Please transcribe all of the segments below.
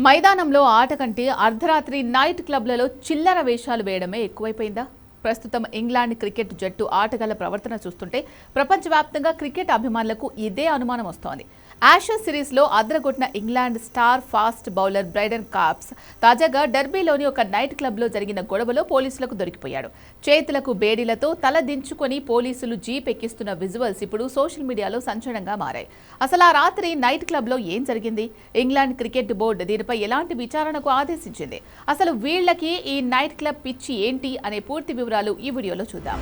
మైదానంలో ఆట కంటే అర్ధరాత్రి నైట్ క్లబ్లలో చిల్లర వేషాలు వేయడమే ఎక్కువైపోయిందా? ప్రస్తుతం ఇంగ్లాండ్ క్రికెట్ జట్టు ఆటగాళ్ల ప్రవర్తన చూస్తుంటే ప్రపంచవ్యాప్తంగా క్రికెట్ అభిమానులకు ఇదే అనుమానం వస్తోంది. యాషెస్ సిరీస్లో అదరగొట్టిన England star fast bowler Brydon Carse తాజాగా డర్బీలోని ఒక నైట్ క్లబ్లో జరిగిన గొడవలో పోలీసులకు దొరికిపోయాడు. చేతులకు బేడీలతో తల దించుకొని పోలీసులు జీప్ ఎక్కిస్తున్న విజువల్స్ ఇప్పుడు సోషల్ మీడియాలో సంచలనంగా మారాయి. అసలు ఆ రాత్రి నైట్ క్లబ్లో ఏం జరిగింది? ఇంగ్లాండ్ క్రికెట్ బోర్డు దీనిపై ఎలాంటి విచారణకు ఆదేశించింది? అసలు వీళ్లకి ఈ నైట్ క్లబ్ పిచ్చి ఏంటి అనే పూర్తి వివరాలు ఈ వీడియోలో చూద్దాం.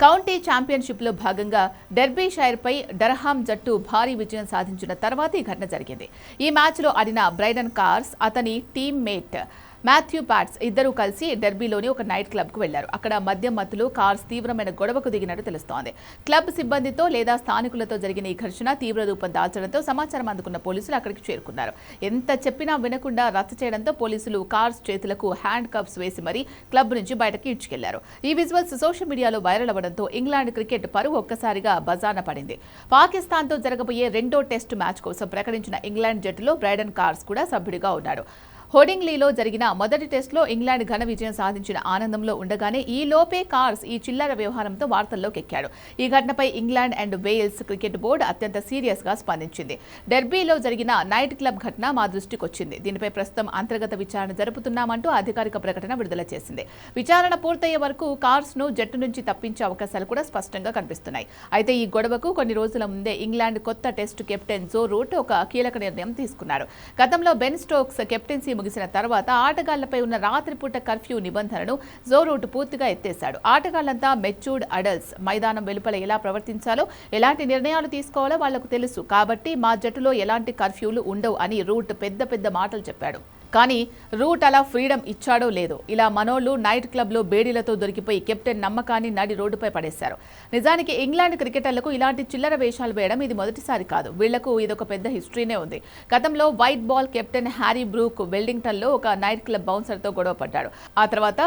కౌంటీ ఛాంపియన్షిప్లో భాగంగా డెర్బీషైర్పై డర్హామ్ జట్టు భారీ విజయం సాధించిన తర్వాత ఈ ఘటన జరిగింది. ఈ మ్యాచ్లో ఆడిన బ్రైడన్ కార్బ్స్, అతని టీమ్మేట్ మాథ్యూ ప్యాట్స్ ఇద్దరూ కలిసి డెర్బీలోని ఒక నైట్ క్లబ్కు వెళ్లారు. అక్కడ మద్యం మత్తులో కార్బ్స్ తీవ్రమైన గొడవకు దిగినట్టు తెలుస్తోంది. క్లబ్ సిబ్బందితో లేదా స్థానికులతో జరిగిన ఈ ఘర్షణ తీవ్ర రూపం దాల్చడంతో సమాచారం అందుకున్న పోలీసులు అక్కడికి చేరుకున్నారు. ఎంత చెప్పినా వినకుండా రచ్చ చేయడంతో పోలీసులు కార్బ్స్ చేతులకు హ్యాండ్ కప్స్ వేసి మరీ క్లబ్ నుంచి బయటకు ఈడ్చుకెళ్లారు. ఈ విజువల్స్ సోషల్ మీడియాలో వైరల్ అవ్వడంతో ఇంగ్లాండ్ క్రికెట్ పరువు ఒక్కసారిగా బజార్న పడింది. పాకిస్తాన్తో జరగబోయే రెండో టెస్టు మ్యాచ్ కోసం ప్రకటించిన ఇంగ్లాండ్ జట్టులో బ్రైడన్ కార్బ్స్ కూడా సభ్యుడిగా ఉన్నాడు. హోడింగ్లీలో జరిగిన మొదటి టెస్టులో ఇంగ్లాండ్ ఘన విజయం సాధించిన ఆనందంలో ఉండగానే ఈ లోపే కార్బ్స్ ఈ చిల్లర వ్యవహారంతో వార్తల్లోకి ఎక్కాడు. ఈ ఘటనపై England and Wales cricket board అత్యంత సీరియస్ గా స్పందించింది. డెర్బీలో జరిగిన నైట్ క్లబ్ ఘటన మా దృష్టికి వచ్చింది. దీనిపై ప్రస్తుతం అంతర్గత విచారణ జరుపుతున్నామంటూ అధికారిక ప్రకటన విడుదల చేసింది. విచారణ పూర్తయ్యే వరకు కార్బ్స్ ను జట్టు నుంచి తప్పించే అవకాశాలు కూడా స్పష్టంగా కనిపిస్తున్నాయి. అయితే ఈ గొడవకు కొన్ని రోజుల ముందే ఇంగ్లాండ్ కొత్త టెస్టు కెప్టెన్ జో రూట్ ఒక కీలక నిర్ణయం తీసుకున్నారు. గతంలో బెన్ స్టోక్స్ కెప్టెన్సీ ముగిసిన తర్వాత ఆటగాళ్లపై ఉన్న రాత్రిపూట కర్ఫ్యూ నిబంధనను జో రూట్ పూర్తిగా ఎత్తేశాడు. ఆటగాళ్లంతా మెచ్యూర్డ్ అడల్ట్స్. మైదానం వెలుపల ఎలా ప్రవర్తించాలో, ఎలాంటి నిర్ణయాలు తీసుకోవాలో వాళ్లకు తెలుసు. కాబట్టి మా జట్టులో ఎలాంటి కర్ఫ్యూలు ఉండవు అని రూట్ పెద్ద మాటలు చెప్పాడు. కానీ రూట్ అలా ఫ్రీడమ్ ఇచ్చాడో లేదో, ఇలా మనోళ్లు నైట్ క్లబ్లో బేడీలతో దొరికిపోయి కెప్టెన్ నమ్మకాన్ని నడి రోడ్డుపై పడేశారు. నిజానికి ఇంగ్లాండ్ క్రికెటర్లకు ఇలాంటి చిల్లర వేషాలు వేయడం ఇది మొదటిసారి కాదు. వీళ్లకు ఇదొక పెద్ద హిస్టరీనే ఉంది. గతంలో white ball captain Harry Brook వెల్లింగ్టన్లో ఒక నైట్ క్లబ్ బౌన్సర్తో గొడవ పడ్డాడు. ఆ తర్వాత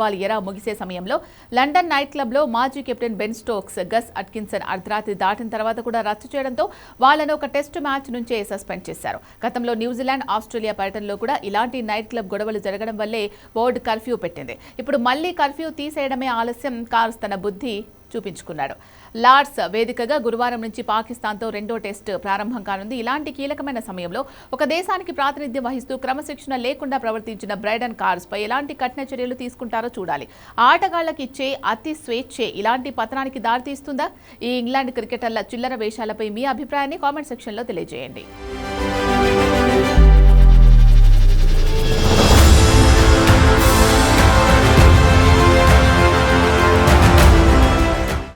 బాల్ ఎరా ముగిసే సమయంలో లండన్ నైట్ క్లబ్లో మాజీ captain Ben Stokes, Gus Atkinson అర్ధరాత్రి దాటిన తర్వాత కూడా రచ్చ చేయడంతో వాళ్లను ఒక టెస్టు మ్యాచ్ నుంచే సస్పెండ్ చేశారు. గతంలో న్యూజిలాండ్, ఆస్ట్రేలియా పర్యటనలో కూడా ఇలాంటి నైట్ క్లబ్ గొడవలు జరగడం వల్లే బోర్డు కర్ఫ్యూ పెట్టింది. ఇప్పుడు మళ్లీ కర్ఫ్యూ తీసేయడమే ఆలస్యం. కార్బ్స్ తన బుద్ధి చూపించుకున్నాడు. లార్డ్స్ వేదికగా గురువారం నుంచి పాకిస్తాన్తో రెండో టెస్ట్ ప్రారంభం కానుంది. ఇలాంటి కీలకమైన సమయంలో ఒక దేశానికి ప్రాతినిధ్యం వహిస్తూ క్రమశిక్షణ లేకుండా ప్రవర్తించిన బ్రైడన్ కార్బ్స్ పై ఎలాంటి కఠిన చర్యలు తీసుకుంటారో చూడాలి. ఆటగాళ్లకు ఇచ్చే అతి స్వేచ్ఛే ఇలాంటి పతనానికి దారితీస్తుందా? ఈ ఇంగ్లాండ్ క్రికెటర్ల చిల్లర వేషాలపై మీ అభిప్రాయాన్ని కామెంట్ సెక్షన్లో తెలియజేయండి.